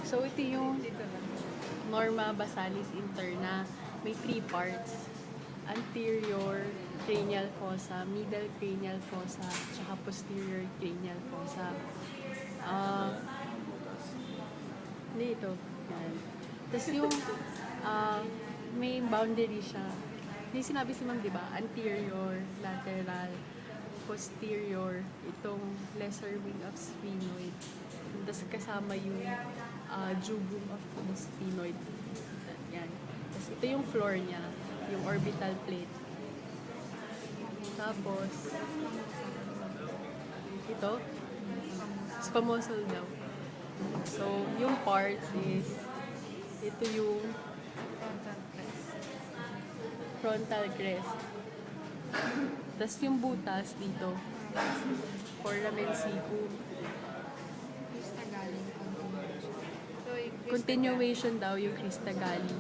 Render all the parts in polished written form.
So, ito yung Norma Basalis interna. May 3 parts. Anterior cranial fossa, middle cranial fossa, tsaka posterior cranial fossa. Hindi ito. Yan. Tapos yung may boundary siya. Yung sinabi si Ma'am, di ba? Anterior, lateral, posterior, itong lesser wing of sphenoid. Tapos kasama yung jugum of the sphenoid. Yan. Tapos ito yung floor niya, yung orbital plate. Tapos, ito, squamosal daw. So, yung parts is, ito yung frontal crest. Tapos yung butas dito, foramen cecum. Continuation daw yung crista galli.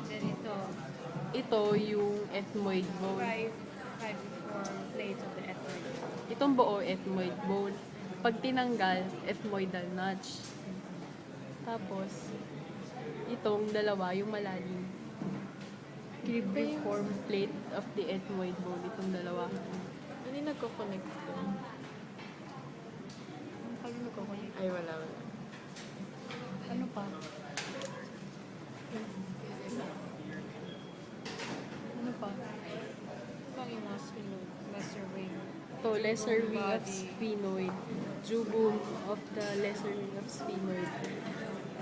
Then Ito yung ethmoid bone. five plates of the ethmoid. Itong buo, ethmoid bone. Pag tinanggal, ethmoidal notch. Tapos, itong dalawa, yung malalim. Cribriform plate of the ethmoid bone. Itong dalawa. Ano yung nagko-connect ito? Paano nagko-connect? Ay, wala. Ano pa? Ano pa? Pang yung mga sphenoid, lesser wing. Ito, lesser wing of sphenoid. Jugum of the lesser wing of sphenoid.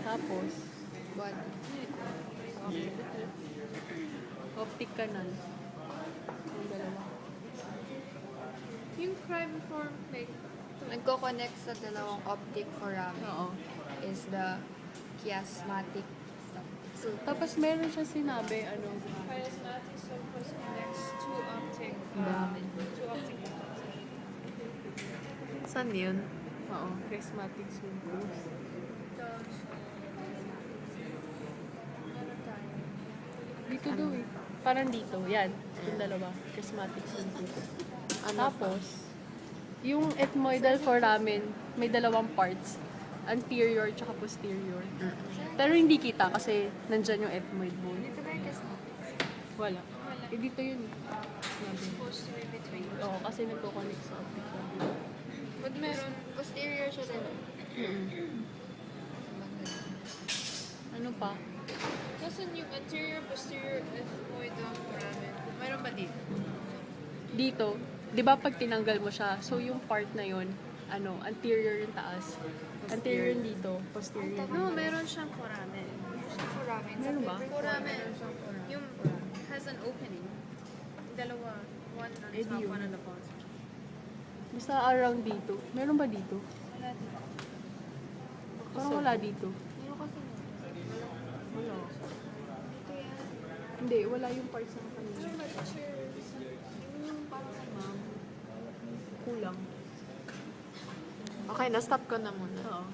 Tapos, optic canal. Yung dalawa. Yung cribriform plate, Nagko-connect sa dalawang optic foramen Oo. is the chiasmatic stuff. So, tapos meron siya sinabi, chiasmatic sulcus connects two optic Foramen. Saan yun? oo, charismatic sulcus. Dito daw eh. Parang dito. Yan. Yung dalawa. Charismatic sulcus. Tapos, yung ethmoidal foramen, may dalawang parts. Anterior tsaka posterior. Pero hindi kita kasi nandyan yung ethmoid bone. Dito ba yung chiasmatic? Wala. Eh, dito yun. Sinabi. supposed to be between. Oo, kasi nagko-connect sa optic canal. But meron, posterior siya din. Ano pa? Nasaan yung anterior, posterior, ethmoid foramen? Mayroon ba dito? Dito, di ba pag tinanggal mo siya, so yung part na yun, anterior yung taas. Anterior yung dito, posterior yung No, meron siyang foramen. Foramen. Meron ba? Foramen. Yung has an opening. Dalawa. One on Eh, di top, yun. one on the bottom. Basta around dito. Meron ba dito? Wala dito. Parang wala dito. Meron kasi Wala. dito yan. Hindi, wala yung parts ng kanina. Kulang. Okay, na-stop ko na muna. Oo.